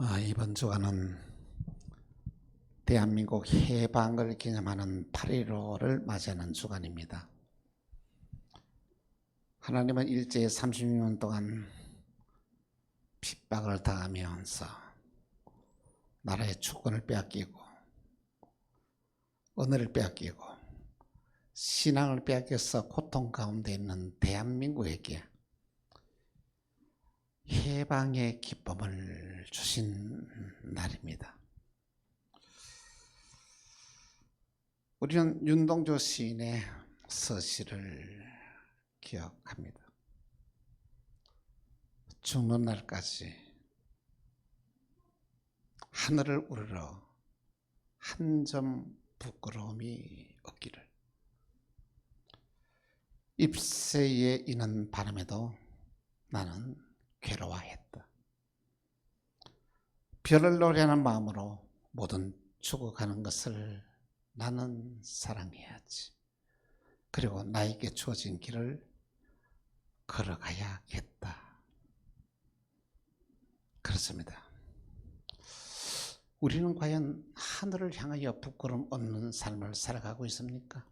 이번 주간은 대한민국 해방을 기념하는 8.15를 맞이하는 주간입니다. 하나님은 일제히 36년 동안 핍박을 당하면서 나라의 주권을 빼앗기고 언어를 빼앗기고 신앙을 빼앗겨서 고통 가운데 있는 대한민국에게 해방의 기쁨을 주신 날입니다. 우리는 윤동주 시인의 서시를 기억합니다. 죽는 날까지 하늘을 우러러 한 점 부끄러움이 없기를. 잎새에 이는 바람에도 나는 괴로워했다. 별을 노래하는 마음으로 모든 죽어가는 것을 나는 사랑해야지. 그리고 나에게 주어진 길을 걸어가야겠다. 그렇습니다. 우리는 과연 하늘을 향하여 부끄러움 없는 삶을 살아가고 있습니까?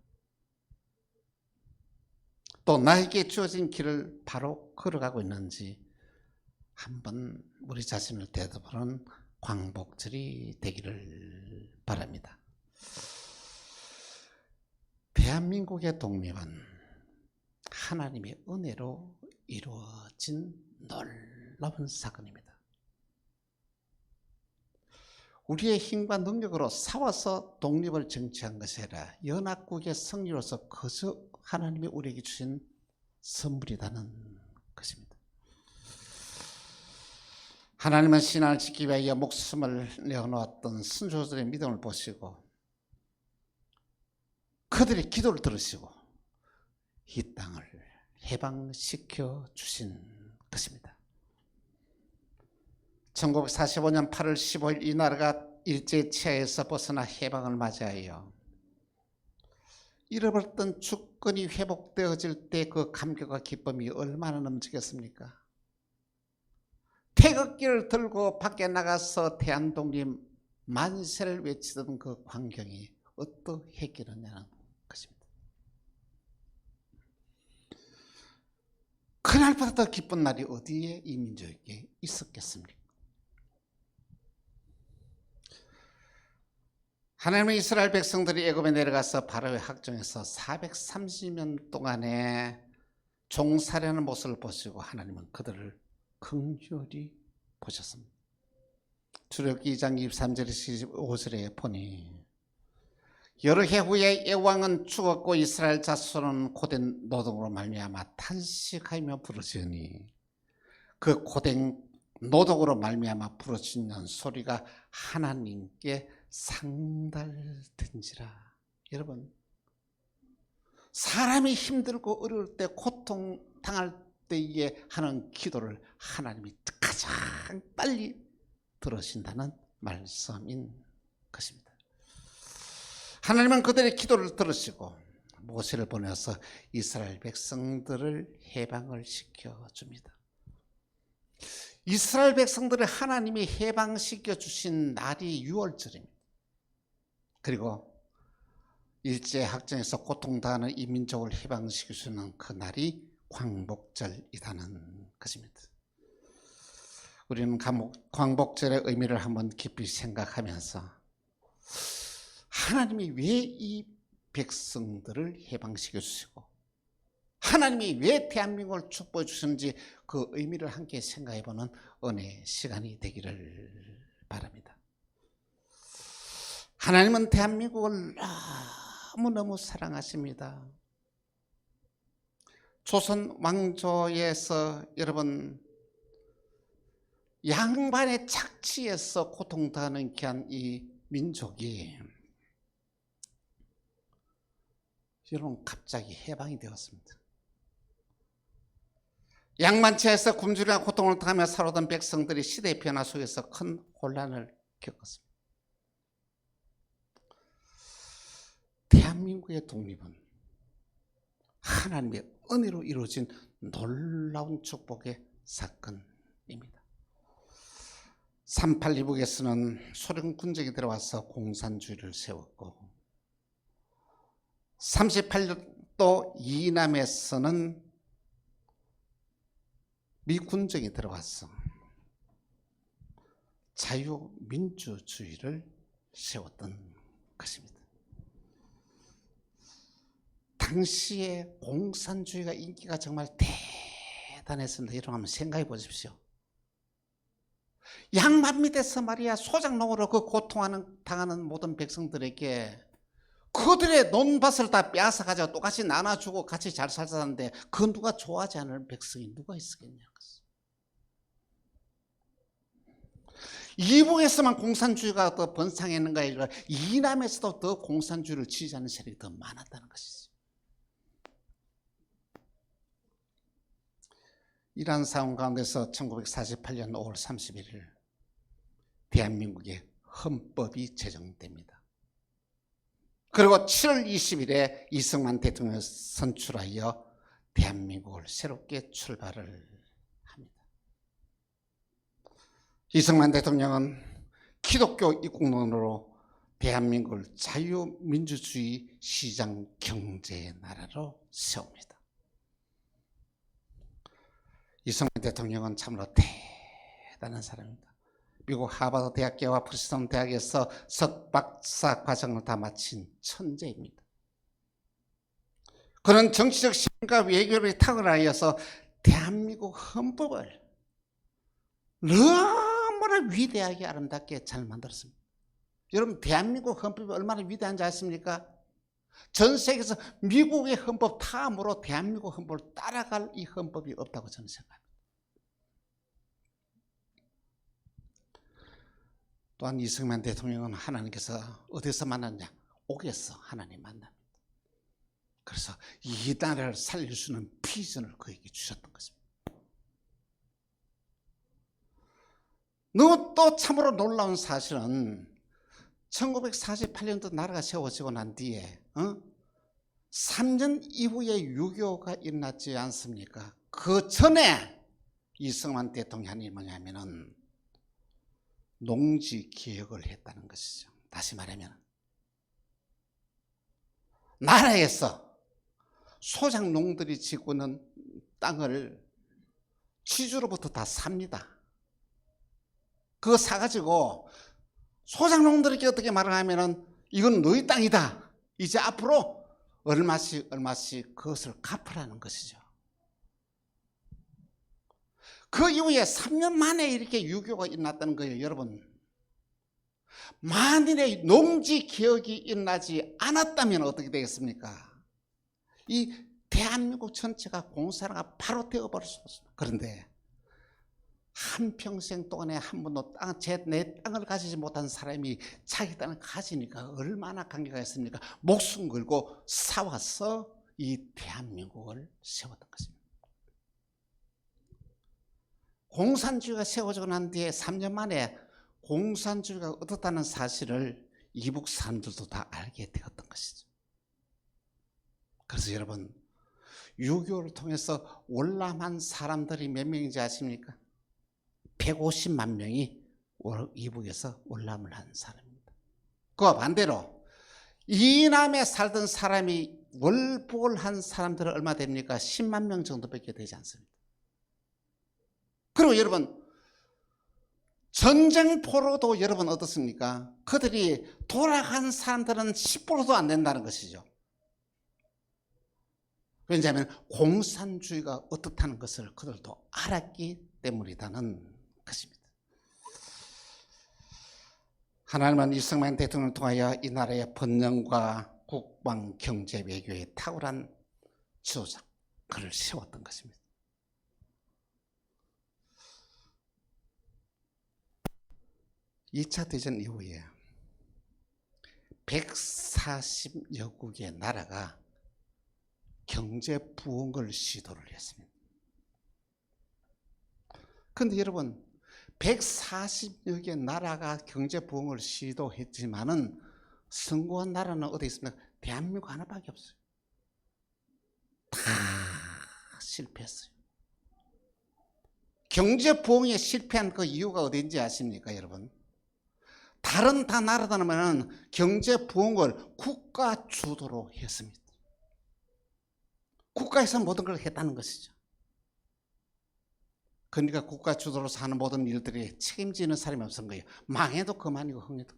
또 나에게 주어진 길을 바로 걸어가고 있는지 한번 우리 자신을 되돌아보는 광복절이 되기를 바랍니다. 대한민국의 독립은 하나님의 은혜로 이루어진 놀라운 사건입니다. 우리의 힘과 능력으로 싸워서 독립을 쟁취한 것이 아니라 연합국의 승리로서 그저 하나님이 우리에게 주신 선물이라는 것입니다. 하나님은 신앙을 지키기 위하여 목숨을 내어놓았던 선조들의 믿음을 보시고 그들의 기도를 들으시고 이 땅을 해방시켜 주신 것입니다. 1945년 8월 15일 이 나라가 일제 치하에서 벗어나 해방을 맞이하여 잃어버렸던 주권이 회복되어질 때 그 감격과 기쁨이 얼마나 넘치겠습니까? 태극기를 들고 밖에 나가서 대한독립 만세를 외치던 그 광경이 어떠했겠느냐는 것입니다. 그날보다 더 기쁜 날이 어디에 이 민족에게 있었겠습니까? 하나님은 이스라엘 백성들이 애굽에 내려가서 바로의 학정에서 430년 동안의 종살이하는 모습을 보시고 하나님은 그들을 긍휼히 보셨습니다. 출애굽기 2장 23절에서 25절에 보니 여러 해 후에 애왕은 죽었고 이스라엘 자손은 고된 노동으로 말미암아 탄식하며 부르짖으니 그 고된 노동으로 말미암아 부르짖는 소리가 하나님께 상달된지라. 여러분, 사람이 힘들고 어려울 때 고통 당할 때에 하는 기도를 하나님이 가장 빨리 들으신다는 말씀인 것입니다. 하나님은 그들의 기도를 들으시고 모세를 보내서 이스라엘 백성들을 해방을 시켜줍니다. 이스라엘 백성들을 하나님이 해방시켜 주신 날이 6월절입니다. 그리고 일제학정에서 고통당하는 이 민족을 해방시켜 주는 그 날이 광복절이라는 것입니다. 우리는 광복절의 의미를 한번 깊이 생각하면서 하나님이 왜 이 백성들을 해방시켜 주시고 하나님이 왜 대한민국을 축복해 주셨는지 그 의미를 함께 생각해보는 은혜의 시간이 되기를 바랍니다. 하나님은 대한민국을 너무너무 사랑하십니다. 조선 왕조에서 여러분 양반의 착취에서 고통당하는 귀한 이 민족이 여러분 갑자기 해방이 되었습니다. 양반체에서 굶주리나 고통을 당하며 살아오던 백성들이 시대의 변화 속에서 큰 혼란을 겪었습니다. 대한민국의 독립은 하나님의 은혜로 이루어진 놀라운 축복의 사건입니다. 38 이북에서는 소련 군정이 들어와서 공산주의를 세웠고 38년도 이남에서는 미 군정이 들어와서 자유민주주의를 세웠던 것입니다. 당시에 공산주의가 인기가 정말 대단했습니다. 여러분 한번 생각해 보십시오. 양반 밑에서 말이야 소작농으로 그 고통하는 당하는 모든 백성들에게 그들의 논밭을 다 빼앗아 가지고 똑같이 나눠주고 같이 잘 살았는데 그 누가 좋아하지 않을 백성이 누가 있었겠냐. 이북에서만 공산주의가 더 번창했는가 아니라 이남에서도 더 공산주의를 지지하는 세력이 더 많았다는 것이죠. 이러한 상황 가운데서 1948년 5월 31일 대한민국의 헌법이 제정됩니다. 그리고 7월 20일에 이승만 대통령을 선출하여 대한민국을 새롭게 출발을 합니다. 이승만 대통령은 기독교 입국론으로 대한민국을 자유민주주의 시장 경제의 나라로 세웁니다. 이승만 대통령은 참으로 대단한 사람입니다. 미국 하버드 대학교와 프린스턴 대학에서 석박사 과정을 다 마친 천재입니다. 그는 정치적 신과 외교를 탁월하여서 대한민국 헌법을 너무나 위대하게 아름답게 잘 만들었습니다. 여러분 대한민국 헌법이 얼마나 위대한지 아십니까? 전 세계에서 미국의 헌법 다음으로 대한민국 헌법을 따라갈 이 헌법이 없다고 저는 생각합니다. 또한 이승만 대통령은 하나님께서 어디서 만났냐? 옥에서 하나님 만납니다. 그래서 이 나라를 살릴 수 있는 비전을 그에게 주셨던 것입니다. 너무 또 참으로 놀라운 사실은 1948년도 나라가 세워지고 난 뒤에 3년 이후에 유교가 일어났지 않습니까? 그 전에 이승만 대통령이 한 일이 뭐냐면은 농지 개혁을 했다는 것이죠. 다시 말하면 나라에서 소작농들이 짓고 있는 땅을 지주로부터 다 삽니다. 그거 사가지고 소작농들에게 어떻게 말을 하면은 이건 너희 땅이다. 이제 앞으로 얼마씩 그것을 갚으라는 것이죠. 그 이후에 3년 만에 이렇게 유교가 일어났다는 거예요. 여러분 만일에 농지 개혁이 일어나지 않았다면 어떻게 되겠습니까? 이 대한민국 전체가 공산화가 바로 되어버릴 수 있습니다. 그런데 한평생 동안에 한 번도 내 땅을 가지지 못한 사람이 자기 땅을 가지니까 얼마나 감개가 있습니까? 목숨 걸고 싸워서 이 대한민국을 세웠던 것입니다. 공산주의가 세워지고 난 뒤에 3년 만에 공산주의가 어떻다는 사실을 이북 사람들도 다 알게 되었던 것이죠. 그래서 여러분 유교를 통해서 월남한 사람들이 몇 명인지 아십니까? 150만 명이 이북에서 월남을 한 사람입니다. 그와 반대로 이남에 살던 사람이 월북을 한 사람들은 얼마 됩니까? 10만 명 정도밖에 되지 않습니다. 그리고 여러분 전쟁포로도 여러분 어떻습니까? 그들이 돌아간 사람들은 10%도 안 된다는 것이죠. 왜냐하면 공산주의가 어떻다는 것을 그들도 알았기 때문이라는 것입니다. 하나님은 이승만 대통령을 통하여 이 나라의 번영과 국방, 경제, 외교에 탁월한 지도자 그를 세웠던 것입니다. (2차) 대전 이후에 140여국의 나라가 경제 부흥을 시도를 했습니다. 그런데 여러분 140여 개 나라가 경제 부흥을 시도했지만은 성공한 나라는 어디 있습니까? 대한민국 하나밖에 없어요. 다 실패했어요. 경제 부흥에 실패한 그 이유가 어딘지 아십니까, 여러분? 다른 다 나라들은 경제 부흥을 국가 주도로 했습니다. 국가에서 모든 걸 했다는 것이죠. 그러니까 국가 주도로 사는 모든 일들이 책임지는 사람이 없은 거예요. 망해도 그만이고 흥해도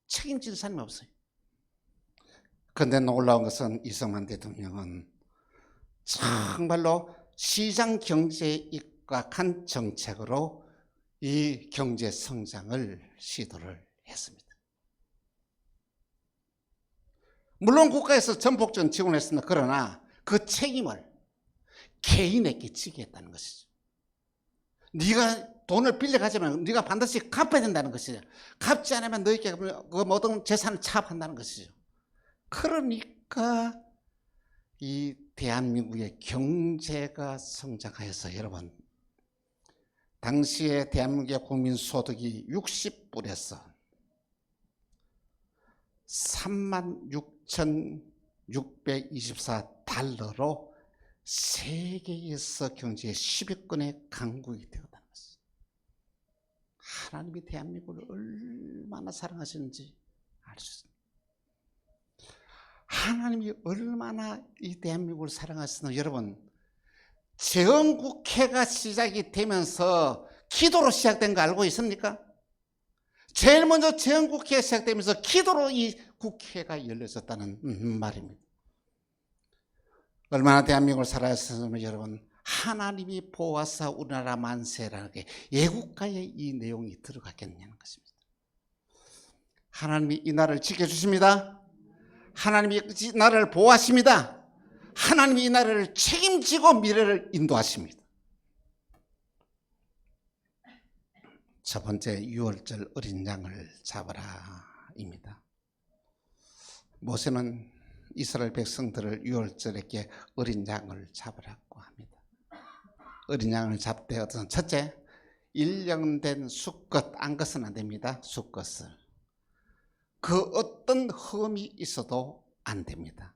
책임질 사람이 없어요. 그런데 놀라운 것은 이승만 대통령은 정말로 시장 경제에 입각한 정책으로 이 경제 성장을 시도를 했습니다. 물론 국가에서 전폭적인 지원을 했습니다. 그러나 그 책임을 개인에게 지게 했다는 것이죠. 네가 돈을 빌려가지면 네가 반드시 갚아야 된다는 것이죠. 갚지 않으면 너에게 그 모든 재산을 차압한다는 것이죠. 그러니까 이 대한민국의 경제가 성장하여서 여러분, 당시에 대한민국의 국민소득이 60불에서 36,624달러로 세계에서 경제의 10위권의 강국이 되었다는 것입니다. 하나님이 대한민국을 얼마나 사랑하시는지 알 수 있습니다. 하나님이 얼마나 이 대한민국을 사랑하시는, 여러분, 재헌국회가 시작이 되면서 기도로 시작된 거 알고 있습니까? 제일 먼저 재헌국회가 시작되면서 기도로 이 국회가 열려졌다는 말입니다. 얼마나 대한민국을 사랑하시면 여러분, 하나님이 보아사 우리나라 만세라는 게 애국가에 이 내용이 들어갔겠냐는 것입니다. 하나님이 이 나라를 지켜주십니다. 하나님이 이 나라를 보호하십니다. 하나님이 이 나라를 책임지고 미래를 인도하십니다. 첫 번째, 유월절 어린 양을 잡아라입니다. 모세는 이스라엘 백성들을 유월절에게 어린 양을 잡으라고 합니다. 어린 양을 잡되 어떤, 첫째, 1년 된 수컷, 안것은 안 됩니다. 수컷을. 그 어떤 흠이 있어도 안 됩니다.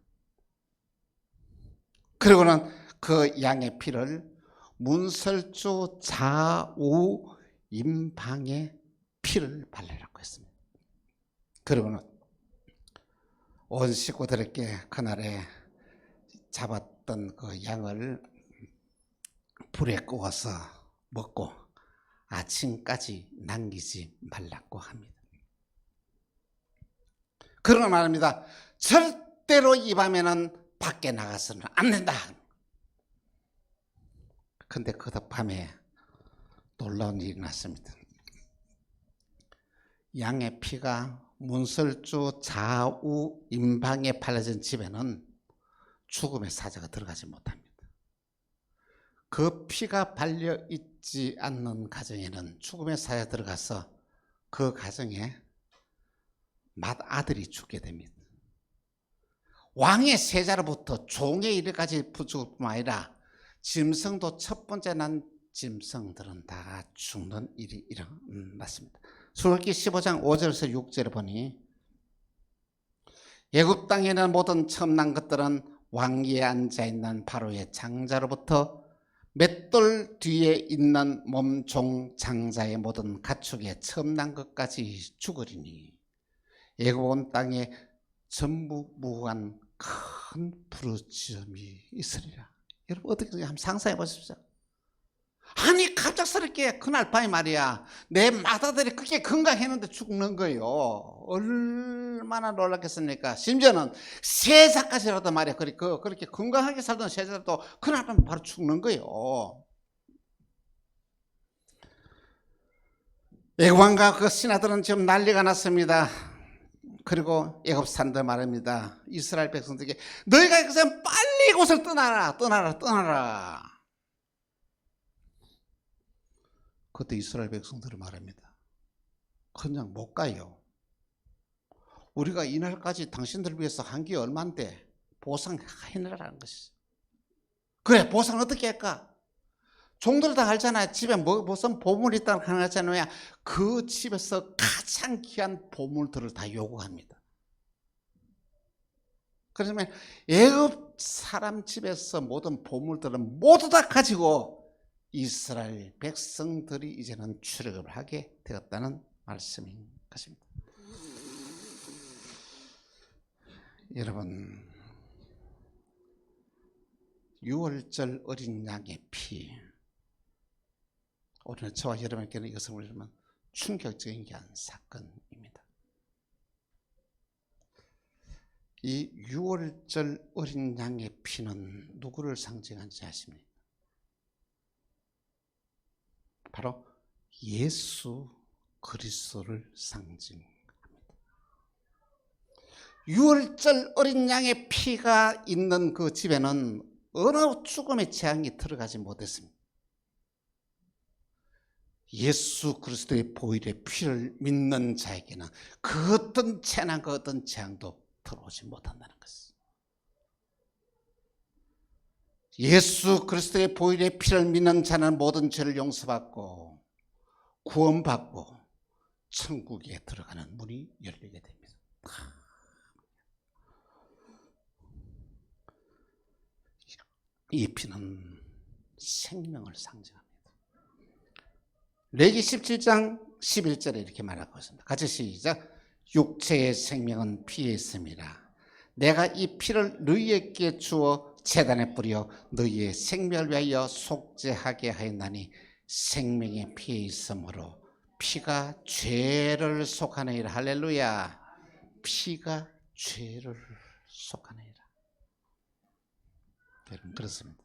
그리고는 그 양의 피를 문설주 좌우 임방에 피를 발라라고 했습니다. 그리고는 온 식구들에게 그날에 잡았던 그 양을 불에 구워서 먹고 아침까지 남기지 말라고 합니다. 그러고 말합니다. 절대로 이 밤에는 밖에 나가서는 안 된다. 근데 그 밤에 놀라운 일이 났습니다. 양의 피가 문설주 좌우 임방에 발라진 집에는 죽음의 사자가 들어가지 못합니다. 그 피가 발려 있지 않는 가정에는 죽음의 사자가 들어가서 그 가정에 맏아들이 죽게 됩니다. 왕의 세자로부터 종의 일까지 죽을 뿐만 아니라 짐승도 첫 번째 난 짐승들은 다 죽는 일이 일어났습니다. 출애굽기 15장 5절에서 6절에 보니 애굽 땅에는 모든 처음 난 것들은 왕위에 앉아있는 바로의 장자로부터 맷돌 뒤에 있는 몸종 장자의 모든 가축의 처음 난 것까지 죽으리니 애굽 온 땅에 전무후무한 큰 부르짖음이 있으리라. 여러분 어떻게 한번 상상해 보십시오. 아니 갑작스럽게 그날 밤에 말이야 내 맏아들이 그렇게 건강했는데 죽는 거예요. 얼마나 놀랐겠습니까? 심지어는 세자까지라도 말이야 그렇게 건강하게 살던 세자도 그날 밤에 바로 죽는 거예요. 애굽 왕과 그 신하들은 지금 난리가 났습니다. 그리고 애굽 사람들 말합니다. 이스라엘 백성들에게 너희가 여기서 빨리 이곳을 떠나라. 그때 이스라엘 백성들이 말합니다. 그냥 못 가요. 우리가 이날까지 당신들을 위해서 한 게 얼만데 보상해내라는 것이죠. 그래, 보상 어떻게 할까? 종들 다 알잖아요. 집에 무슨 보물이 있다고 하잖아요. 그 집에서 가장 귀한 보물들을 다 요구합니다. 그러면 애굽 사람 집에서 모든 보물들은 모두 다 가지고 이스라엘 백성들이 이제는 출애굽을 하게 되었다는 말씀인 것입니다. 여러분, 유월절 어린 양의 피, 오늘 저와 여러분께는 이것을 보려면 충격적인 게 한 사건입니다. 이 유월절 어린 양의 피는 누구를 상징하는지 아십니까? 바로 예수 그리스도를 상징합니다. 유월절 어린 양의 피가 있는 그 집에는 어느 죽음의 재앙이 들어가지 못했습니다. 예수 그리스도의 보혈의 피를 믿는 자에게는 그 어떤 재난, 그 어떤 재앙도 들어오지 못한다는 것입니다. 예수 그리스도의 보혈의 피를 믿는 자는 모든 죄를 용서받고 구원받고 천국에 들어가는 문이 열리게 됩니다. 이 피는 생명을 상징합니다. 레위기 17장 11절에 이렇게 말하고 있습니다. 같이 시작. 육체의 생명은 피에 있음이라. 내가 이 피를 너희에게 주어 제단에 뿌려 너희의 생명을 위하여 속죄하게 하였나니 생명의 피에 있으므로 피가 죄를 속하느니라. 할렐루야. 피가 죄를 속하느니라. 여러분, 그렇습니다.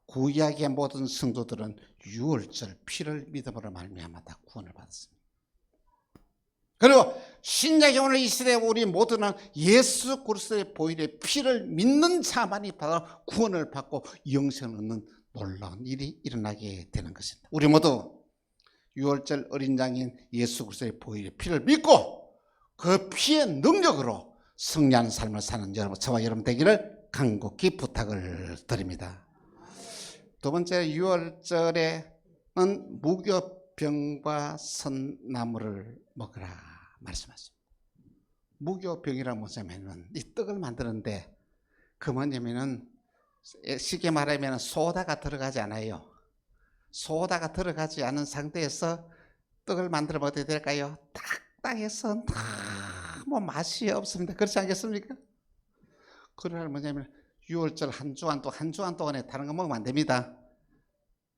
구약의 모든 성도들은 유월절 피를 믿음으로 말미암아 다 구원을 받았습니다. 그리고 신약의 오늘 이 시대에 우리 모두는 예수 그리스도의 보혈의 피를 믿는 자만이 바로 구원을 받고 영생을 얻는 놀라운 일이 일어나게 되는 것입니다. 우리 모두 유월절 어린 양인 예수 그리스도의 보혈의 피를 믿고 그 피의 능력으로 승리하는 삶을 사는 여러분, 저와 여러분 되기를 간곡히 부탁을 드립니다. 두 번째, 유월절에는 무교병과 선나물을 먹으라 말씀하십니다. 무교병이라는 뭐냐면은 이 떡을 만드는데 그 뭐냐면은 쉽게 말하면 소다가 들어가지 않아요. 소다가 들어가지 않은 상태에서 떡을 만들어 먹어도 될까요? 딱딱해서 너무 맛이 없습니다. 그렇지 않겠습니까? 그러나 뭐냐면 유월절 한 주간 동안에 다른 거 먹으면 안 됩니다.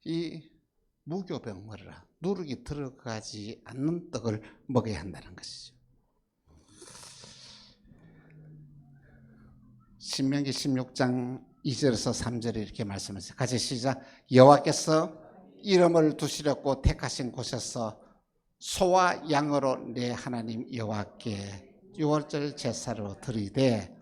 이 무교병 먹으라. 누룩이 들어가지 않는 떡을 먹어야 한다는 것이죠. 신명기 16장 2절에서 3절에 이렇게 말씀하세요. 같이 시작. 여호와께서 이름을 두시려고 택하신 곳에서 소와 양으로 내 하나님 여호와께 유월절 제사로 드리되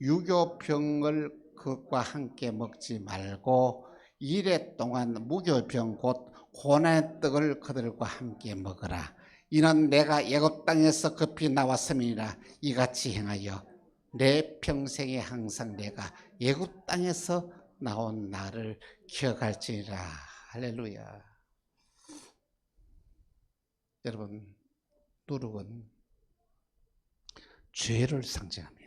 유교병을 그것과 함께 먹지 말고 이래 동안 무교병 곧 고난의 떡을 그들과 함께 먹으라. 이는 내가 애굽 땅에서 급히 나왔음이니라. 이같이 행하여 내 평생에 항상 내가 애굽 땅에서 나온 나를 기억할지니라. 할렐루야. 여러분, 누룩은 죄를 상징합니다.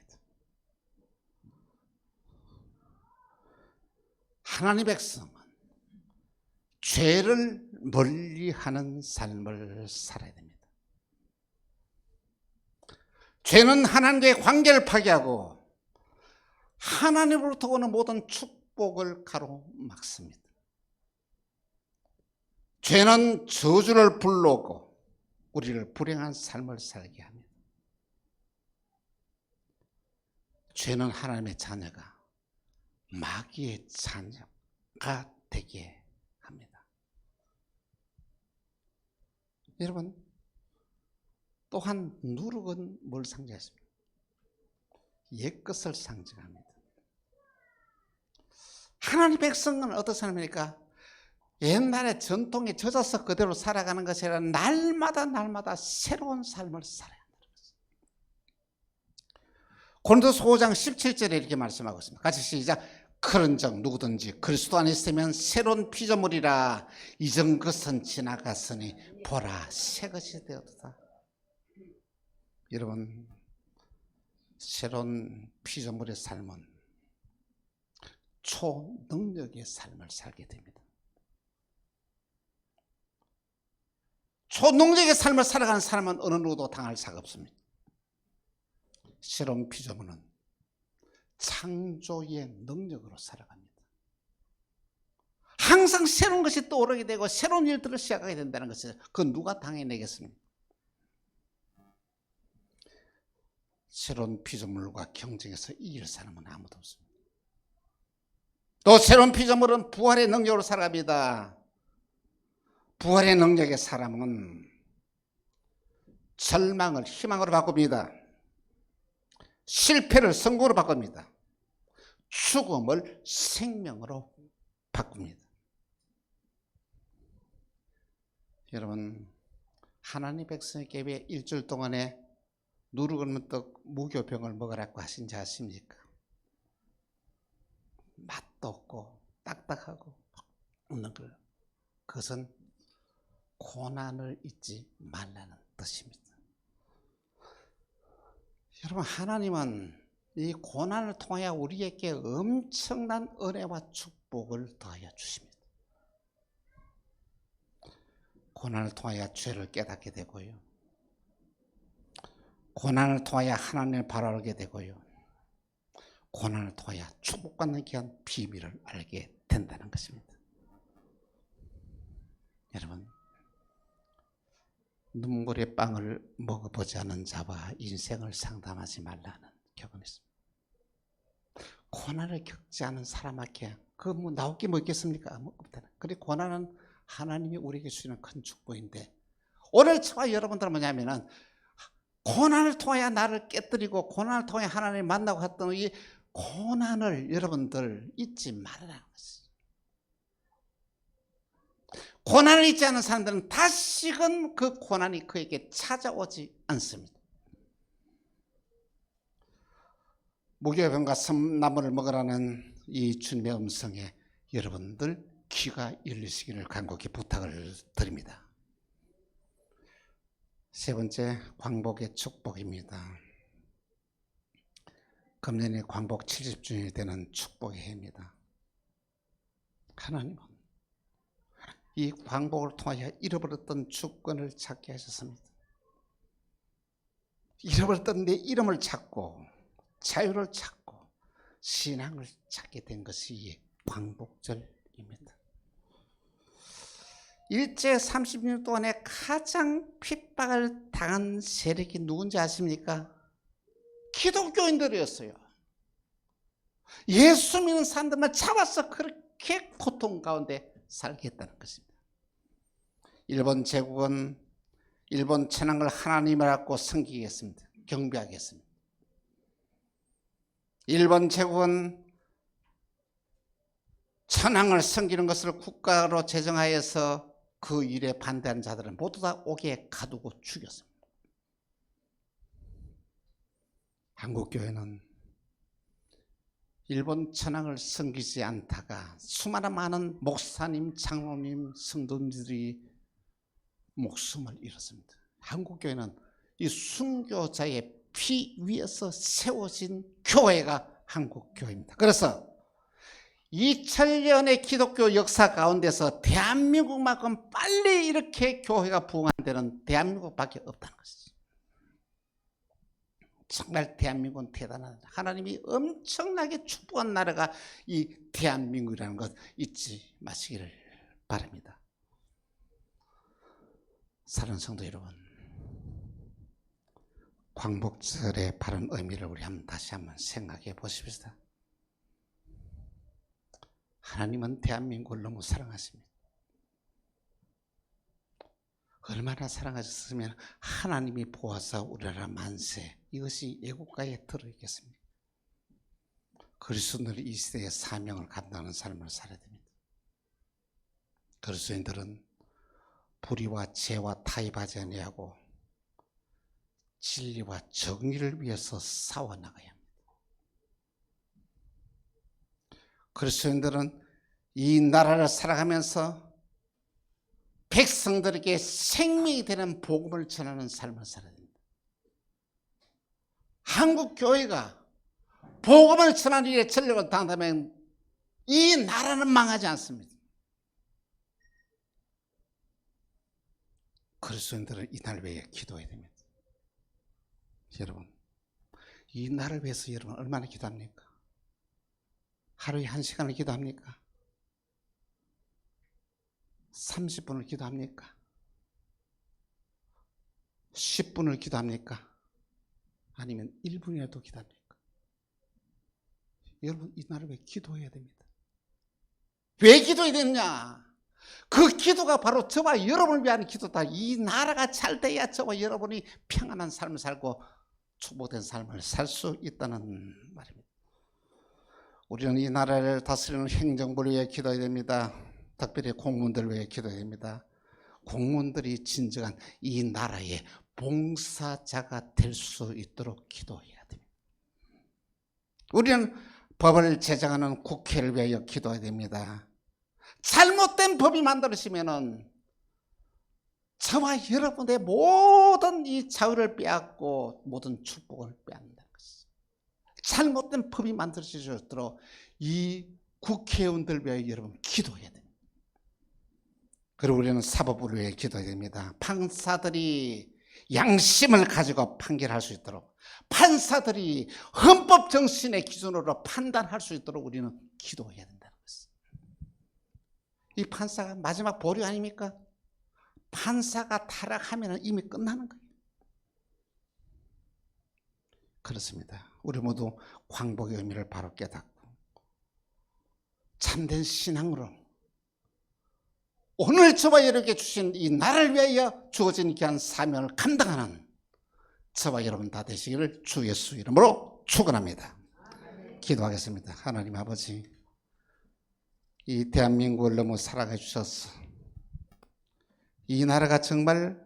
하나님의 백성은 죄를 멀리하는 삶을 살아야 됩니다. 죄는 하나님과의 관계를 파괴하고 하나님으로부터 오는 모든 축복을 가로막습니다. 죄는 저주를 불러오고 우리를 불행한 삶을 살게 합니다. 죄는 하나님의 자녀가 마귀의 자녀가 되게 합니다. 여러분, 또한 누룩은 뭘 상징하십니까? 옛것을 상징합니다. 하나님의 백성은 어떤 사람입니까? 옛날에 전통에 젖어서 그대로 살아가는 것이 아니라 날마다 새로운 삶을 살아야 한다는 것입니다. 고린도서 5장 17절에 이렇게 말씀하고 있습니다. 같이 시작. 그런즉 누구든지 그리스도 안에 있으면 새로운 피조물이라. 이전 것은 지나갔으니 보라 새 것이 되었다. 여러분, 새로운 피조물의 삶은 초능력의 삶을 살게 됩니다. 초능력의 삶을 살아가는 사람은 어느 누구도 당할 사가 없습니다. 새로운 피조물은 창조의 능력으로 살아갑니다. 항상 새로운 것이 떠오르게 되고 새로운 일들을 시작하게 된다는 것을 그 누가 당해내겠습니까? 새로운 피조물과 경쟁해서 이길 사람은 아무도 없습니다. 또 새로운 피조물은 부활의 능력으로 살아갑니다. 부활의 능력의 사람은 절망을 희망으로 바꿉니다. 실패를 성공으로 바꿉니다. 죽음을 생명으로 바꿉니다. 여러분, 하나님 백성에게 왜 일주일 동안에 누르고는 떡 무교병을 먹으라고 하신지 아십니까? 맛도 없고 딱딱하고 없는 걸. 그것은 고난을 잊지 말라는 뜻입니다. 여러분, 하나님은 이 고난을 통하여 우리에게 엄청난 은혜와 축복을 더하여 주십니다. 고난을 통하여 죄를 깨닫게 되고요. 고난을 통하여 하나님을 바라보게 되고요. 고난을 통하여 축복받는 귀한 비밀을 알게 된다는 것입니다. 여러분, 눈물의 빵을 먹어보지 않은 자와 인생을 상담하지 말라는 교훈이 있습니다. 고난을 겪지 않은 사람에게 그 뭐 나올 게 뭐 있겠습니까? 없다는. 그리고 고난은 하나님이 우리에게 주시는 큰 축복인데, 오늘 저와 여러분들은 뭐냐면은 고난을 통해 나를 깨뜨리고 고난을 통해 하나님을 만나고 했던 이 고난을 여러분들 잊지 말아라는 것이죠. 고난을 잊지 않은 사람들은 다시금 그 고난이 그에게 찾아오지 않습니다. 무교병과 섬나무를 먹으라는 이 주님의 음성에 여러분들 귀가 열리시기를 간곡히 부탁을 드립니다. 세 번째, 광복의 축복입니다. 금년에 광복 70주년이 되는 축복의 해입니다. 하나님은 이 광복을 통하여 잃어버렸던 주권을 찾게 하셨습니다. 잃어버렸던 내 이름을 찾고 자유를 찾고 신앙을 찾게 된 것이 이 광복절입니다. 일제 30년 동안에 가장 핍박을 당한 세력이 누군지 아십니까? 기독교인들이었어요. 예수 믿는 사람들만 잡아서 그렇게 고통 가운데 살게 했다는 것입니다. 일본 제국은 일본 천황을 하나님이라고 섬기겠습니다. 경배하겠습니다. 일본 제국은 천황을 섬기는 것을 국가로 제정하여서 그 일에 반대하는 자들은 모두 다 옥에 가두고 죽였습니다. 한국교회는 일본 천황을 섬기지 않다가 수많은 많은 목사님, 장로님, 성도님들이 목숨을 잃었습니다. 한국교회는 이 순교자의 피 위에서 세워진 교회가 한국교회입니다. 그래서 2000년의 기독교 역사 가운데서 대한민국만큼 빨리 이렇게 교회가 부흥한 데는 대한민국밖에 없다는 것이죠. 정말 대한민국은 대단한, 하나님이 엄청나게 축복한 나라가 이 대한민국이라는 것 잊지 마시기를 바랍니다. 사랑하는 성도 여러분, 광복절의 바른 의미를 우리 다시 한번 생각해 보십시다. 하나님은 대한민국을 너무 사랑하십니다. 얼마나 사랑하셨으면 하나님이 보아서 우리나라 만세, 이것이 애국가에 들어있겠습니까? 그리스도인들이 이 시대의 사명을 감당하는 삶을 살아야 됩니다. 그리스도인들은 불의와 죄와 타협하지 아니하고 진리와 정의를 위해서 싸워나가야 합니다. 그리스도인들은 이 나라를 살아가면서 백성들에게 생명이 되는 복음을 전하는 삶을 살아야 됩니다. 한국 교회가 복음을 전하는 일에 전력을 다한다면 이 나라는 망하지 않습니다. 그리스도인들은 이 날 위해 기도해야 됩니다. 여러분, 이 날을 위해서 여러분 얼마나 기도합니까? 하루에 1시간을 기도합니까? 30분을 기도합니까? 10분을 기도합니까? 아니면 1분이라도 기도합니까? 여러분, 이 날을 위해 기도해야 됩니다. 왜 기도해야 되느냐? 그 기도가 바로 저와 여러분을 위한 기도다. 이 나라가 잘 돼야 저와 여러분이 평안한 삶을 살고 축복된 삶을 살 수 있다는 말입니다. 우리는 이 나라를 다스리는 행정부를 위해 기도해야 됩니다. 특별히 공무원들을 위해 기도해야 됩니다. 공무원들이 진정한 이 나라의 봉사자가 될 수 있도록 기도해야 됩니다. 우리는 법을 제정하는 국회를 위하여 기도해야 됩니다. 잘못된 법이 만들어지면은 저와 여러분의 모든 이 자유를 빼앗고 모든 축복을 빼앗는다는 것이죠. 잘못된 법이 만들어지지 않도록 이 국회의원들 위하여 여러분 기도해야 됩니다. 그리고 우리는 사법부를 위해 기도해야 됩니다. 판사들이 양심을 가지고 판결할 수 있도록, 판사들이 헌법 정신의 기준으로 판단할 수 있도록 우리는 기도해야 된다는 것이죠. 이 판사가 마지막 보류 아닙니까? 판사가 타락하면 이미 끝나는 거예요. 그렇습니다. 우리 모두 광복의 의미를 바로 깨닫고 참된 신앙으로 오늘 저와 여러분에게 주신 이 나라를 위하여 주어진 귀한 사명을 감당하는 저와 여러분 다 되시기를 주 예수 이름으로 축원합니다. 기도하겠습니다. 하나님 아버지, 이 대한민국을 너무 사랑해 주셔서 이 나라가 정말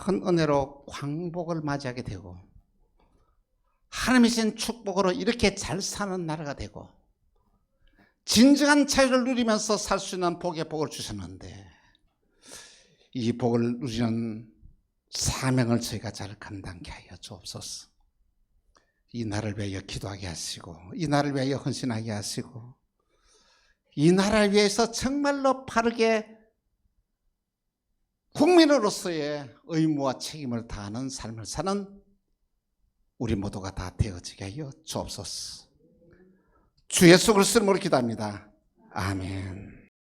큰 은혜로 광복을 맞이하게 되고 하나님이 주신 축복으로 이렇게 잘 사는 나라가 되고 진정한 자유를 누리면서 살 수 있는 복의 복을 주셨는데 이 복을 누리는 사명을 저희가 잘 감당케 하여 주옵소서. 이 나라를 위하여 기도하게 하시고 이 나라를 위하여 헌신하게 하시고 이 나라를 위해서 정말로 바르게 국민으로서의 의무와 책임을 다하는 삶을 사는 우리 모두가 다 되어지게 하여 주옵소서. 주 예수 그리스도의 이름으로 기도합니다. 아멘.